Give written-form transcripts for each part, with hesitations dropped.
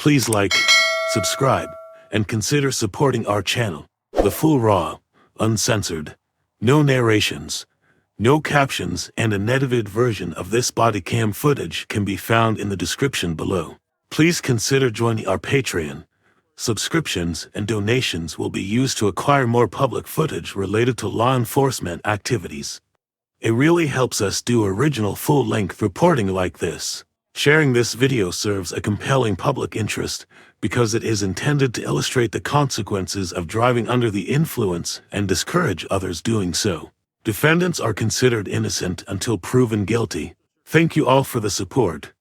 Please like, subscribe, and consider supporting our channel. The full raw, uncensored, no narrations, no captions, and an edited version of this body cam footage can be found in the description below. Please consider joining our Patreon. Subscriptions and donations will be used to acquire more public footage related to law enforcement activities. It really helps us do original full-length reporting like this. Sharing this video serves a compelling public interest because it is intended to illustrate the consequences of driving under the influence and discourage others doing so. Defendants are considered innocent until proven guilty. Thank you all for the support.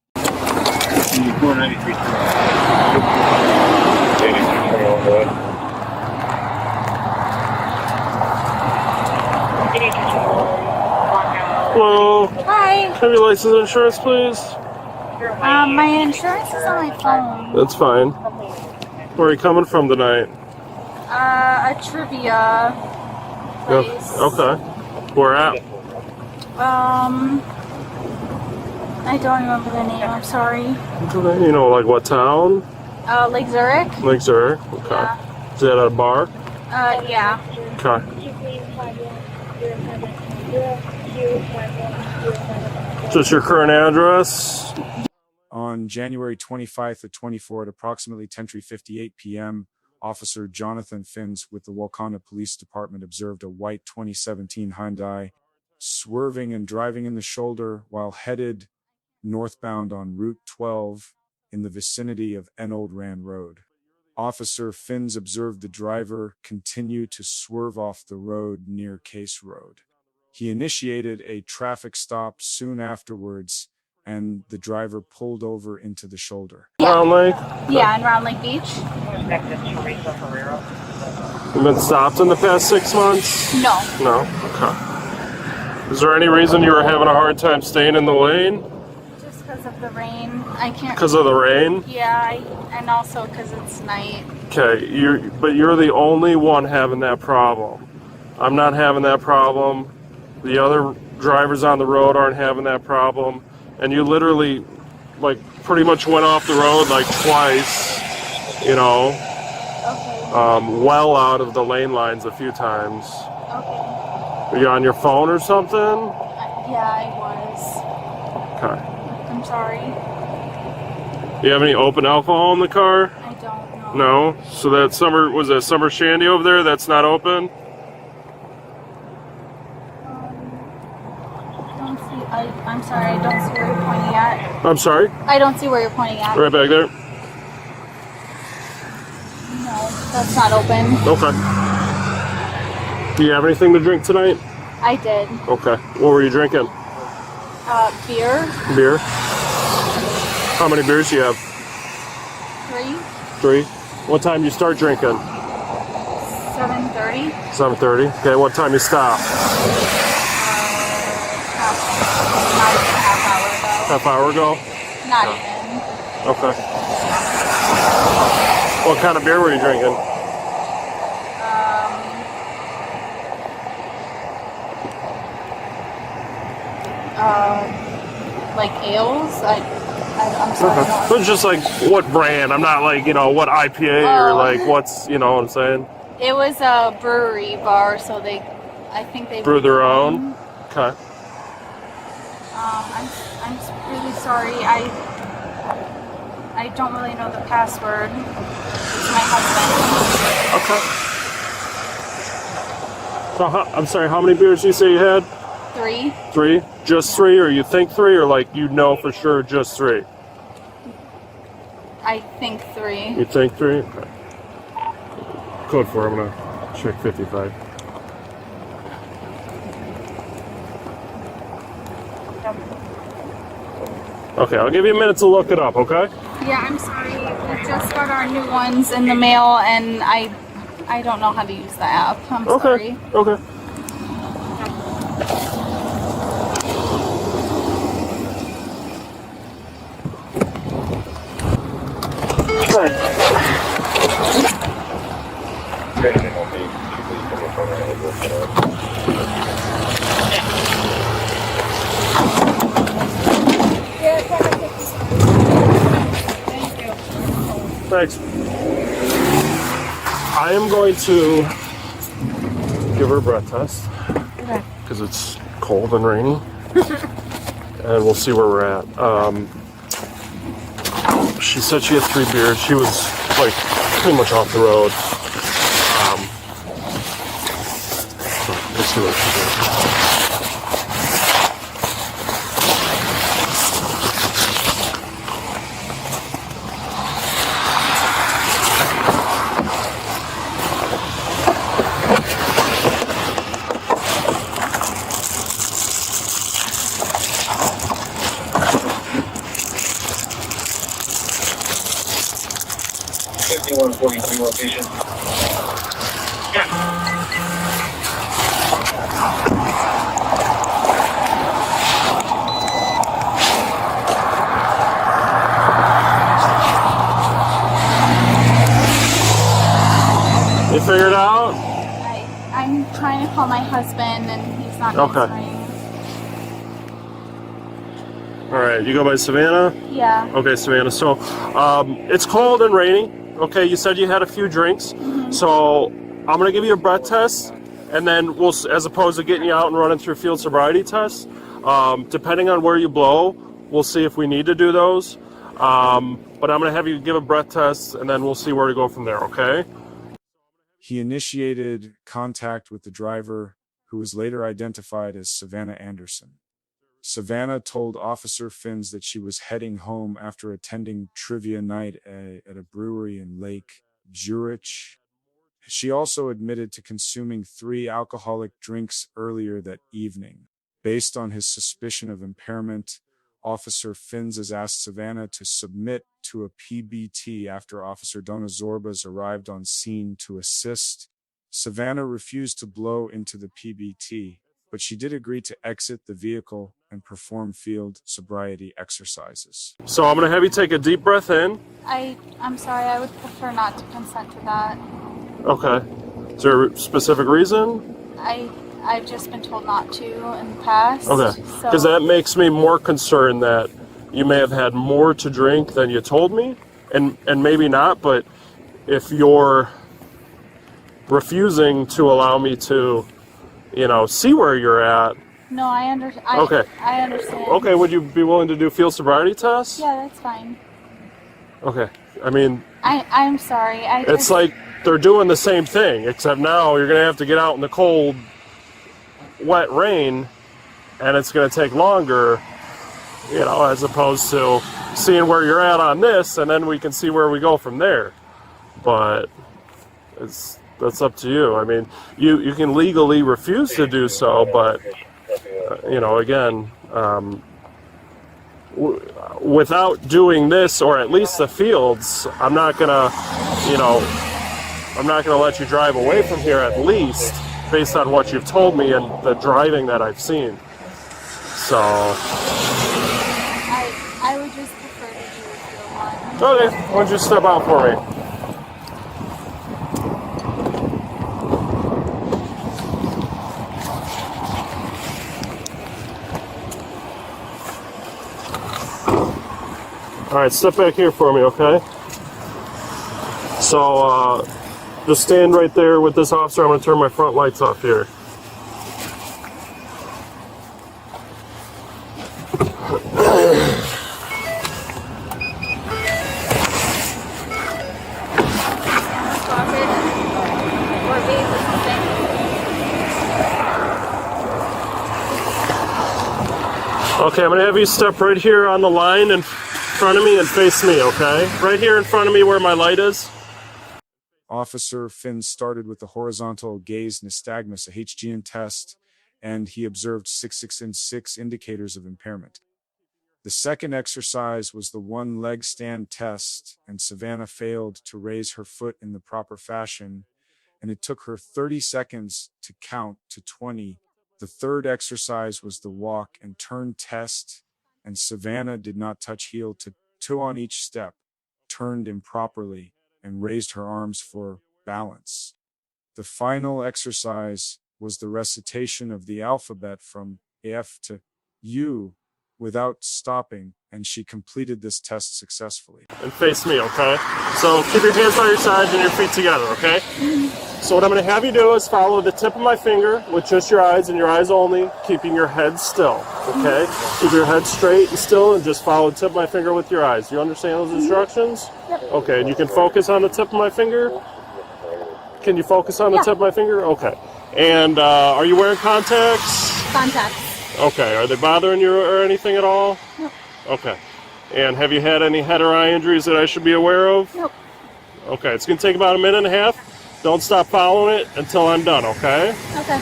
Hello. Hi. Have your license and insurance, please? My insurance is on my phone. That's fine. Where are you coming from tonight? A trivia place. Okay. Where at? I don't remember the name. I'm sorry. You know, like what town? Lake Zurich. Lake Zurich. Okay. Yeah. Is that at a bar? Yeah. Okay. Just your current address? On January 25th to 24th at approximately 10:58 p.m., Officer Jonathan Finze with the Wauconda Police Department observed a white 2017 Hyundai swerving and driving in the shoulder while headed northbound on Route 12 in the vicinity of Old Rand Road. Officer Finze observed the driver continue to swerve off the road near Case Road. He initiated a traffic stop soon afterwards, and the driver pulled over into the shoulder. Round Lake? Yeah, in Round Lake Beach. You've been stopped in the past 6 months? No. No? Okay. Is there any reason you were having a hard time staying in the lane? Just because of the rain. I can't. Because of the rain? Yeah, and also because it's night. Okay, but you're the only one having that problem. I'm not having that problem. The other drivers on the road aren't having that problem. And you literally, like, pretty much went off the road, like, twice, you know, Okay. well out of the lane lines a few times. Okay. Are you on your phone or something? Yeah, I was. Okay. I'm sorry. Do you have any open alcohol in the car? I don't know. No? So that was that Summer Shandy over there? That's not open? I'm sorry, I don't see where you're pointing at. I'm sorry? I don't see where you're pointing at. Right back there? No, that's not open. Okay. Do you have anything to drink tonight? I did. Okay. What were you drinking? Beer. Beer? How many beers do you have? 3. 3? What time do you start drinking? 7:30. 7:30. Okay, what time you stop? Not even a half hour ago. Half hour ago? Not even. Okay. What kind of beer were you drinking? Like ales. I'm sorry. Okay. So it's just like what brand? I'm not like, you know, what IPA or like what's, you know what I'm saying? It was a brewery bar, so I think they Brew their own? Okay. I'm really sorry. I don't really know the password. It's my husband. Okay. So I'm sorry, how many beers do you say you had? 3. 3? Just 3, or you think 3, or like you know for sure just 3? I think 3. You think 3? Okay. Code 4, I'm gonna check 55. Okay, I'll give you a minute to look it up, okay? Yeah, I'm sorry. We just got our new ones in the mail, and I don't know how to use the app. I'm sorry. Okay. Thanks. I am going to give her a breath test. Okay. Because it's cold and rainy. And we'll see where we're at. She said she had 3 beers. She was like pretty much off the road. So we'll see what she did. Location. You figured it out? I'm trying to call my husband and he's not answering. All right, you go by Savannah? Yeah. Okay, Savannah. So, it's cold and rainy. Okay, you said you had a few drinks. Mm-hmm. So, I'm going to give you a breath test, and then we'll, as opposed to getting you out and running through field sobriety tests, depending on where you blow, we'll see if we need to do those. But I'm going to have you give a breath test, and then we'll see where to go from there, okay? He initiated contact with the driver, who was later identified as Savanna Anderson. Savanna told Officer Finze that she was heading home after attending trivia night at a brewery in Lake Zurich. She also admitted to consuming 3 alcoholic drinks earlier that evening. Based on his suspicion of impairment, Officer Finze has asked Savanna to submit to a PBT after Officer Donna Zorbas arrived on scene to assist. Savanna refused to blow into the PBT, but she did agree to exit the vehicle and perform field sobriety exercises. So I'm going to have you take a deep breath in. I'm sorry, I would prefer not to consent to that. Okay. Is there a specific reason? I've just been told not to in the past. Okay. Because So that makes me more concerned that you may have had more to drink than you told me, and maybe not, but if you're refusing to allow me to, see where you're at. no, I understand. Okay. I understand. Okay, would you be willing to do field sobriety tests? Yeah, that's fine. Okay. I mean, I'm sorry. it's like they're doing the same thing, except now you're going to have to get out in the cold, wet rain, and it's going to take longer, as opposed to seeing where you're at on this, and then we can see where we go from there. But that's up to you. I mean, you can legally refuse to do so, but again, without doing this, or at least the fields, I'm not gonna let you drive away from here, at least based on what you've told me and the driving that I've seen. So I would just prefer to do the field one. okay, why don't you step out for me? All right, step back here for me, okay? So, just stand right there with this officer. I'm going to turn my front lights off here. Okay, I'm going to have you step right here on the line in front of me and face me, okay? Right here in front of me where my light is. Officer Finze started with the horizontal gaze nystagmus, a HGN test, and he observed 6 indicators of impairment. The second exercise was the 1-leg stand test, and Savanna failed to raise her foot in the proper fashion, and it took her 30 seconds to count to 20. The third exercise was the walk and turn test, and Savanna did not touch heel to toe on each step, turned improperly, and raised her arms for balance. The final exercise was the recitation of the alphabet from F to U, without stopping, and she completed this test successfully. And face me, okay? So keep your hands by your sides and your feet together, okay? So what I'm going to have you do is follow the tip of my finger with just your eyes and your eyes only, keeping your head still, okay? Keep your head straight and still and just follow the tip of my finger with your eyes. You understand those instructions? Yep. Okay, and you can focus on the tip of my finger? Can you focus on the tip of my finger? Okay. And are you wearing contacts? Contacts. Okay, are they bothering you or anything at all? Nope. Okay. And have you had any head or eye injuries that I should be aware of? Nope. Okay, it's going to take about a minute and a half. Don't stop following it until I'm done, okay? Okay.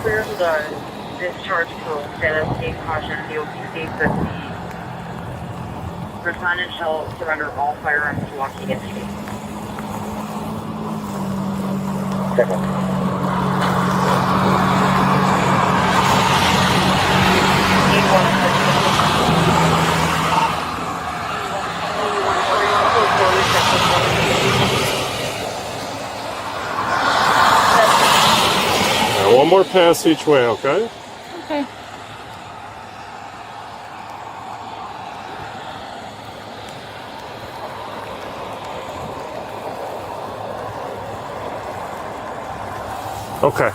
Clear the discharge code that state caution DOT states that the respondent shall surrender all firearms to Wauconda Police. One more pass each way, okay? Okay. Okay.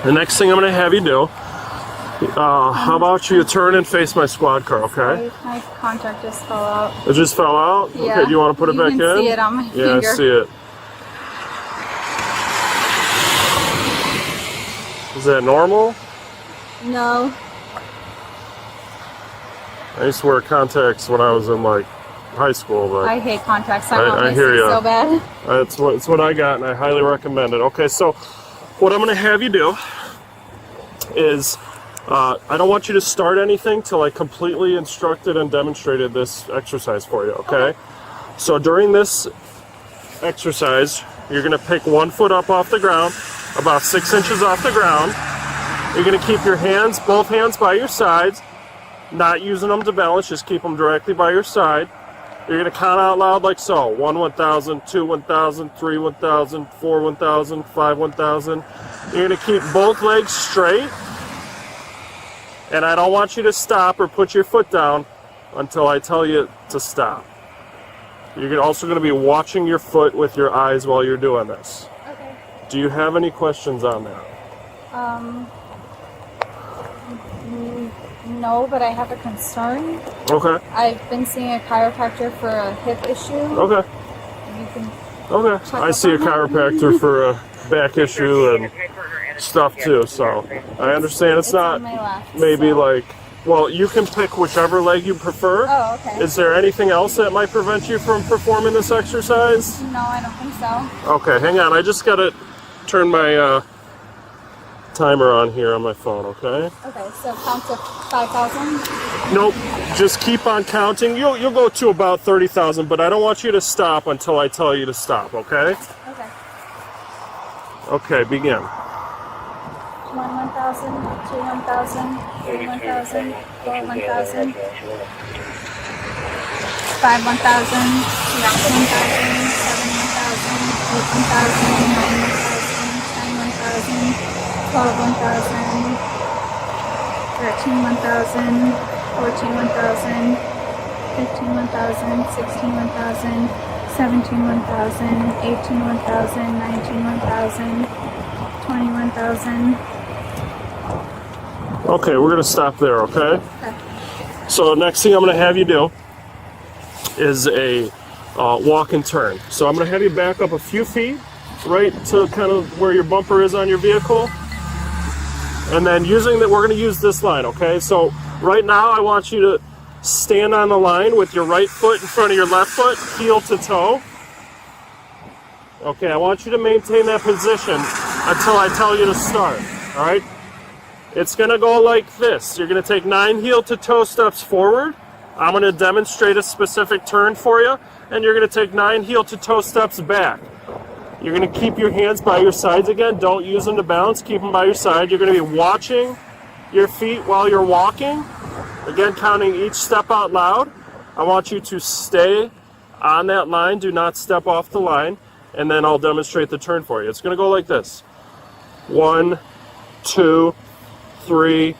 The next thing I'm going to have you do, how about you turn and face my squad car, okay? My contact just fell out. It just fell out? Yeah. Okay, do you want to put it back in? You can see it on my Yeah, finger. I see it. Is that normal? No. I used to wear contacts when I was in like high school, but I hate contacts. I want I my hear see ya. so bad. it's what I got, and I highly recommend it. Okay, so what I'm going to have you do is I don't want you to start anything till I completely instructed and demonstrated this exercise for you, okay? So during this exercise, you're going to pick 1 foot up off the ground, about 6 inches off the ground. You're going to keep your hands, both hands by your sides, not using them to balance, just keep them directly by your side. You're going to count out loud like so: 1, 1,000, 2, 1,000, 3, 1,000, 4, 1,000, 5, 1,000. You're going to keep both legs straight, and I don't want you to stop or put your foot down until I tell you to stop. You're also going to be watching your foot with your eyes while you're doing this. Okay. Do you have any questions on that? No, but I have a concern. Okay. I've been seeing a chiropractor for a hip issue. Okay. You can Okay. check I up see a on that? chiropractor for a back issue and stuff too, so I understand it's not on my left, maybe so- like, well, you can pick whichever leg you prefer. Oh, okay. Is there anything else that might prevent you from performing this exercise? No, I don't think so. Okay, hang on. I just gotta turn my timer on here on my phone, okay? Okay, so count to 5,000. Nope. Just keep on counting. You'll go to about 30,000, but I don't want you to stop until I tell you to stop, okay? Okay. Okay, begin. 1, 1,000, 2, 1,000, 3, 1,000, 4, 1,000, 5, 1,000, 6, 1,000, 7, 1,000, 8, 1,000, 9, 1,000, 10, 1,000, 12, 1,000, 13, 1,000, 14, 1,000, 15, 1,000, 16, 1,000, 17, 1,000, 18, 1,000, 19, 1,000, 1,000. Okay, we're gonna stop there, okay? So next thing I'm gonna have you do is a walk and turn. So I'm gonna have you back up a few feet, right to kind of where your bumper is on your vehicle. And then we're gonna use this line, okay? So right now I want you to stand on the line with your right foot in front of your left foot, heel to toe. Okay, I want you to maintain that position until I tell you to start, all right? It's gonna go like this. You're gonna take 9 heel to toe steps forward. I'm gonna demonstrate a specific turn for you, and you're gonna take 9 heel to toe steps back. You're gonna keep your hands by your sides again. Don't use them to balance, keep them by your side. You're gonna be watching your feet while you're walking. Again, counting each step out loud. I want you to stay on that line, do not step off the line, and then I'll demonstrate the turn for you. It's gonna go like this. 1, 2, 3,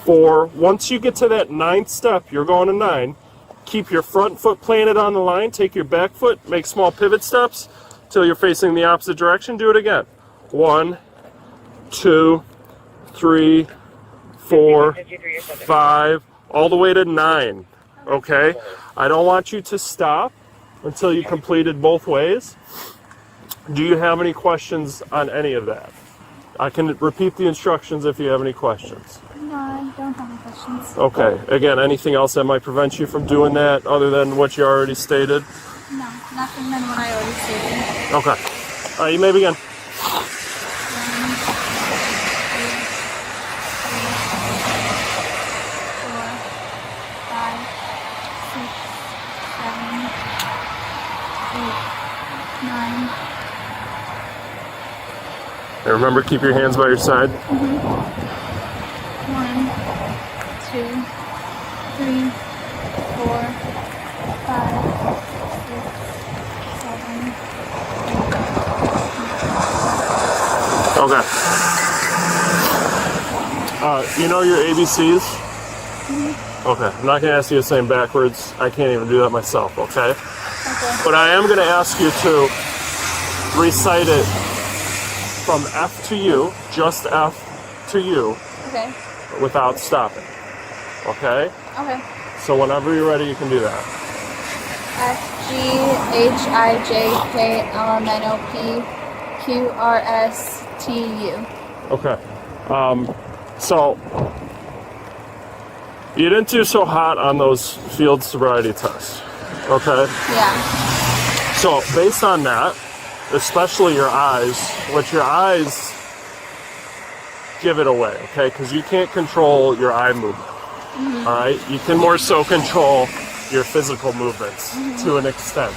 4. Once you get to that 9th step, you're going to 9. Keep your front foot planted on the line. Take your back foot, make small pivot steps till you're facing the opposite direction. Do it again. 1, 2, 3, 4, 5, all the way to 9. Okay? I don't want you to stop until you completed both ways. Do you have any questions on any of that? I can repeat the instructions if you have any questions. No, I don't have any questions. Okay. Again, anything else that might prevent you from doing that other than what you already stated? No, nothing than what I already stated. Okay. All right, you may begin. 9. And remember, keep your hands by your side. 1, 2, 3, 4, 5, 6, 7. Okay. You know your ABCs? Okay. I'm not going to ask you to say them backwards. I can't even do that myself, okay? Okay. But I am going to ask you to recite it from F to U, just F to U, Okay. without stopping. Okay? Okay. So whenever you're ready, you can do that. F G H I J K L M N O P Q R S T U. Okay. So you didn't do so hot on those field sobriety tests. Okay? Yeah. So based on that, especially your eyes, what your eyes give it away, okay? Because you can't control your eye movement. All right? You can more so control your physical movements to an extent.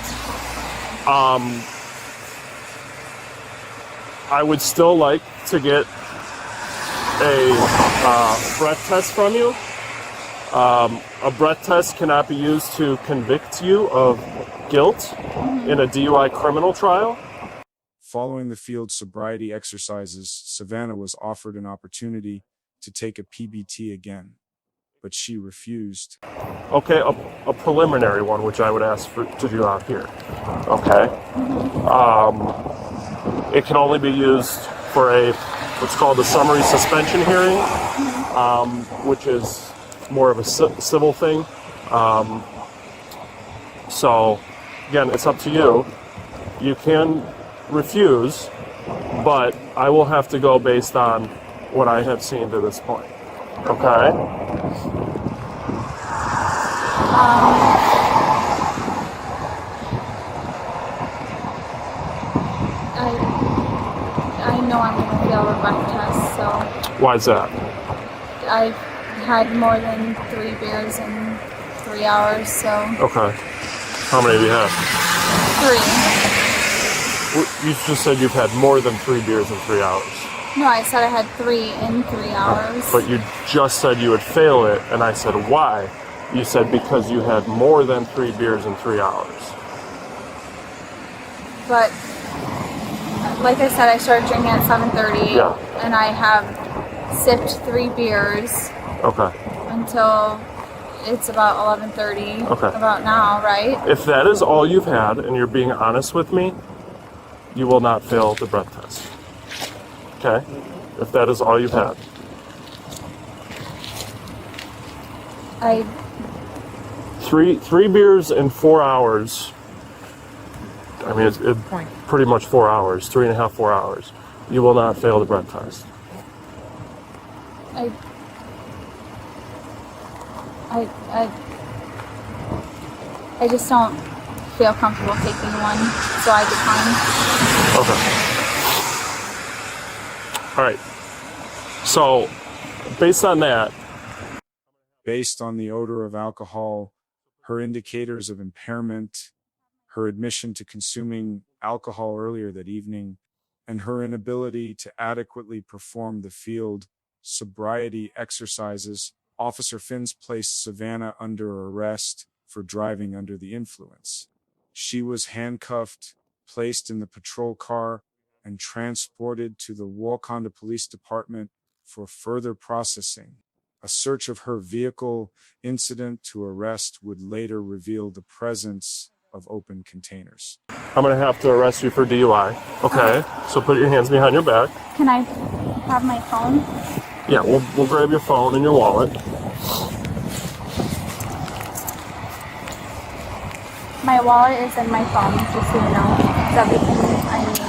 I would still like to get a breath test from you. A breath test cannot be used to convict you of guilt in a DUI criminal trial. Following the field sobriety exercises, Savanna was offered an opportunity to take a PBT again, but she refused. Okay, a preliminary one, which I would ask to do out here. Okay. It can only be used for what's called a summary suspension hearing, which is more of a civil thing. So, again, it's up to you. You can refuse, but I will have to go based on what I have seen to this point. Okay? I know I'm going to fail the breath test, so Why is that? I've had more than 3 beers in 3 hours, so Okay. How many have you had? 3. You just said you've had more than 3 beers in 3 hours. No, I said I had 3 in 3 hours. But you just said you would fail it, and I said, why? You said because you had more than 3 beers in 3 hours. But like I said, I started drinking at 7:30, Yeah. and I have sipped 3 beers Okay. until it's about 11:30. Okay. About now, right? If that is all you've had, and you're being honest with me, you will not fail the breath test. Okay? if that is all you've had. Three beers in 4 hours. I mean, it's pretty much 4 hours, 3.5, 4 hours. You will not fail the breath test. I just don't feel comfortable taking one, so I decline. Okay. All right. So, based on that, Based on the odor of alcohol, her indicators of impairment, her admission to consuming alcohol earlier that evening, and her inability to adequately perform the field sobriety exercises, Officer Finze placed Savanna under arrest for driving under the influence. She was handcuffed, placed in the patrol car, and transported to the Wauconda Police Department for further processing. A search of her vehicle incident to arrest would later reveal the presence of open containers. I'm going to have to arrest you for DUI. Okay, so put your hands behind your back. Can I have my phone? Yeah, we'll grab your phone and your wallet. My wallet is in my phone, just so you know. It's everything I need.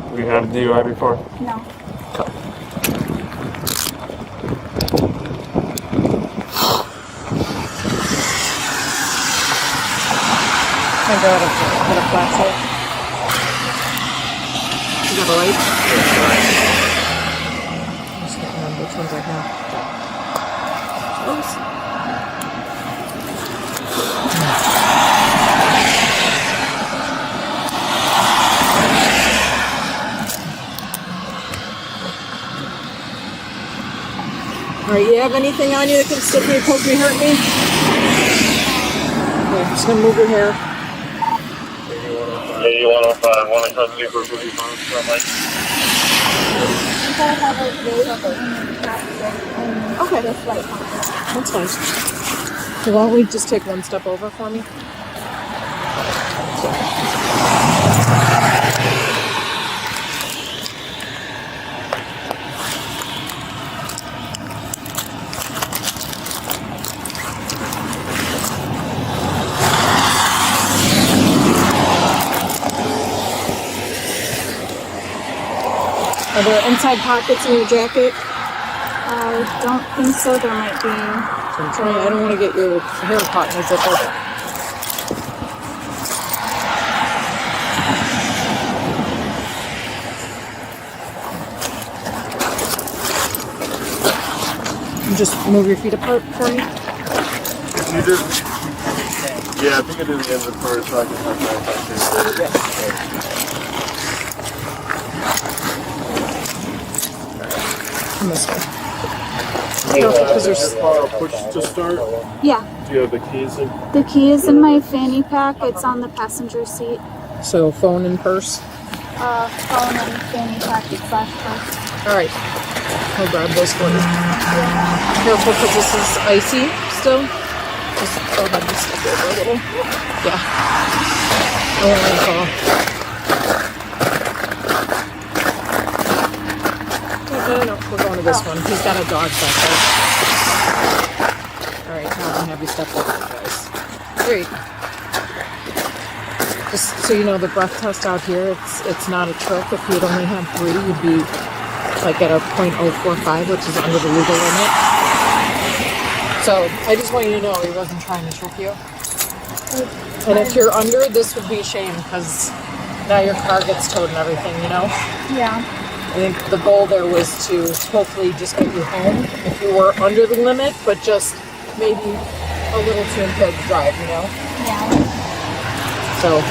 Have you had a DUI before? No. Okay. I got a flashlight. You got a light? I just can't remember which ones I have. Oops. Alright, you have anything on you that can stick me, poke me, hurt me? Okay, I'm just gonna move your hair. 8105, 1 across the for 55 from Mike. Okay. That's fine. So why don't we just take one step over for me? Are there inside pockets in your jacket? I don't think so. There might be. I don't want to get your hair caught in a zipper. Just move your feet apart for me. You did? Yeah, I think I did the end of the first, so I can have that. This way. Because there's Push to start. Yeah. Do you have the keys in? The key is in my fanny pack. It's on the passenger seat. so phone and purse. Phone and fanny pack / purse. All right, I'll grab those for you. Careful because this is icy still. Just go ahead and step over a little. Yeah. I won't let it fall. No, we're going to this one. He's got a dog back there. All right, now I'm gonna have you step over, guys. Great. Just so you know, the breath test out here, it's not a trick. If you'd only have 3, you'd be like at a .045, which is under the legal limit. So I just want you to know he wasn't trying to trick you. And if you're under, this would be a shame because now your car gets towed and everything, you know? Yeah. I think the goal there was to hopefully just get you home if you were under the limit, but just maybe a little too impaired to drive, you know? Yeah. So.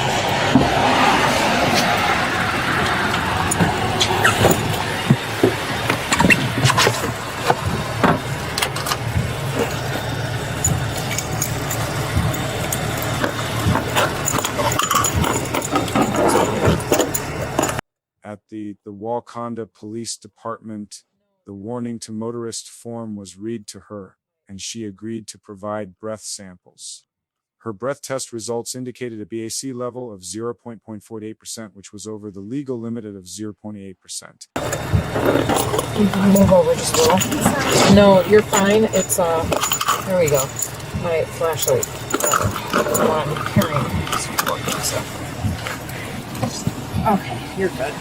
At the Wauconda Police Department, the warning to motorist form was read to her, and she agreed to provide breath samples. Her breath test results indicated a BAC level of 0.48%, which was over the legal limit of 0.8%. Move over just a little. No, you're fine. It's, there we go. My flashlight, the one I'm carrying is working, so. Okay, you're good.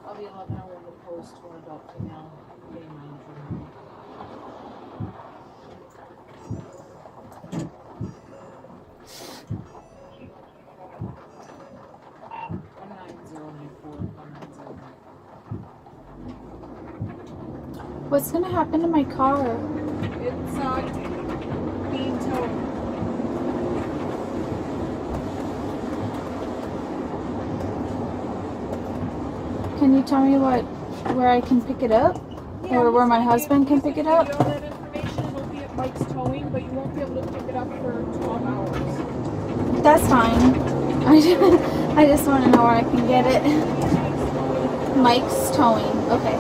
I'll be 11 hours opposed to an adult female being monitored. What's gonna happen to my car? It's being towed. Can you tell me where I can pick it up? Or where my husband can pick it up? All that information, it'll be at Mike's Towing, but you won't be able to pick it up for 12 hours. That's fine. I just want to know where I can get it. Mike's Towing. Okay.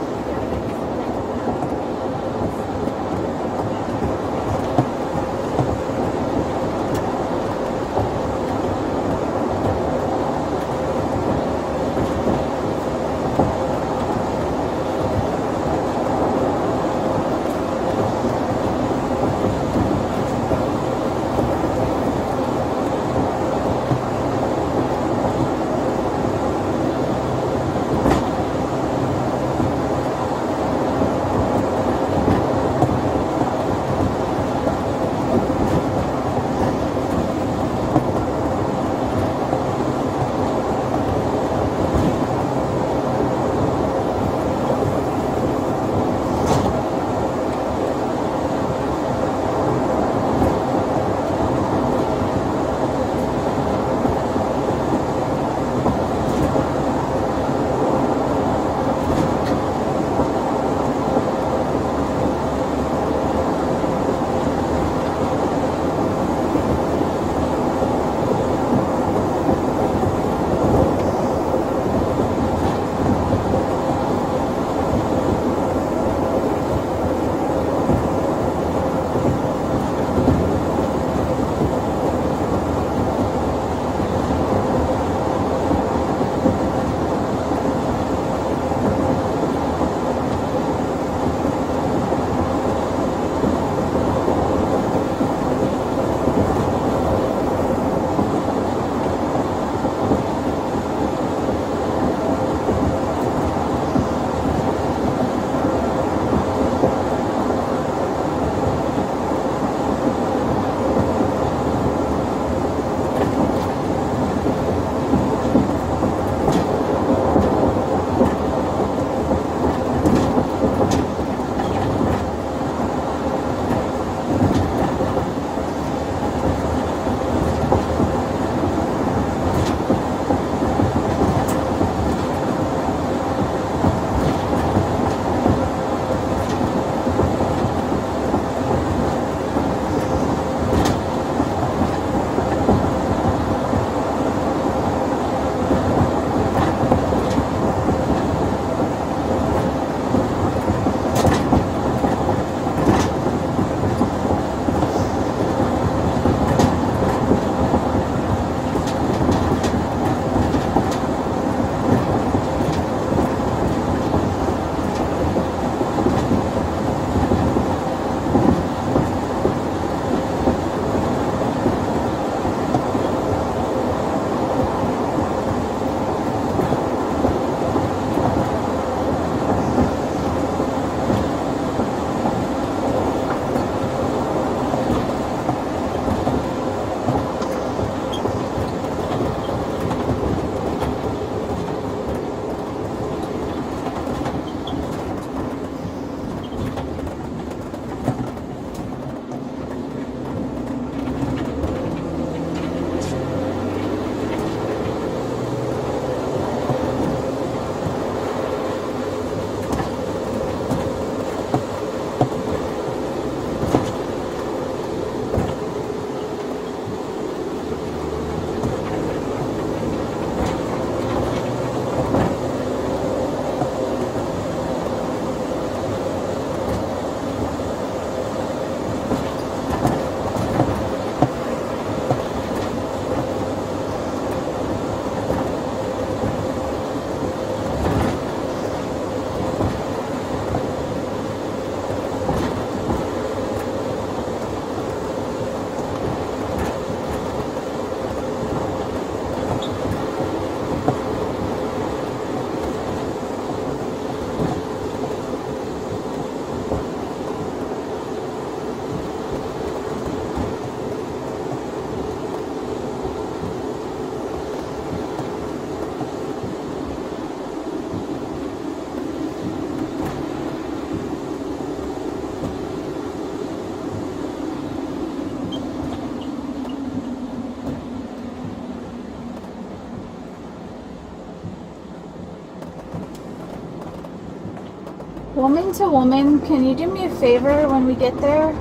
Woman to woman, can you do me a favor when we get there?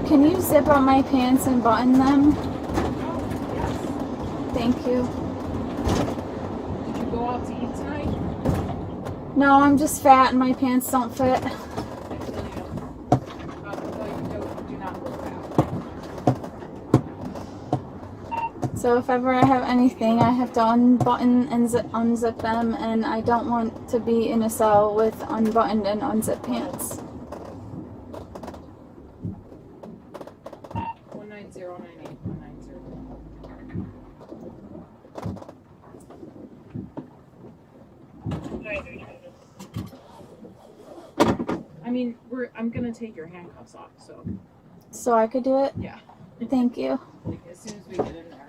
Can you zip up my pants and button them? Thank you. Did you go out to eat tonight? No, I'm just fat and my pants don't fit. Do not look back. So if ever I have anything, I have to unbutton and unzip them, and I don't want to be in a cell with unbuttoned and unzipped pants. 19098 I mean, I'm gonna take your handcuffs off, so So I could do it? yeah. Thank you. Like as soon as we get in there.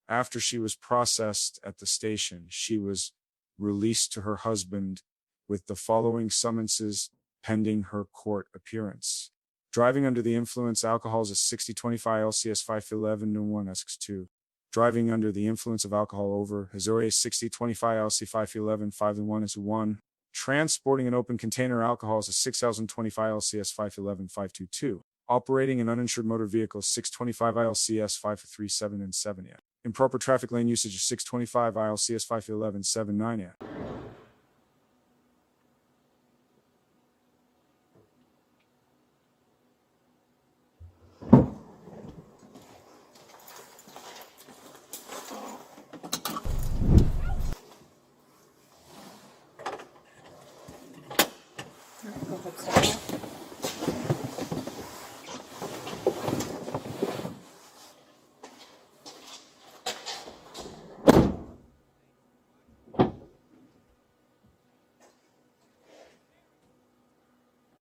After she was processed at the station, she was released to her husband with the following summonses pending her court appearance. Driving under the influence alcohol is a 6025 LCS 511 1 S2. Driving under the influence of alcohol over Missouri 6025 LC 511 5 1 is 1. Transporting an open container alcohol is a 6025 LCS 511 522. Operating an uninsured motor vehicle is 625 ILCS 537 and 7. Improper traffic lane usage is 625 ILCS 511 79. Go upstairs.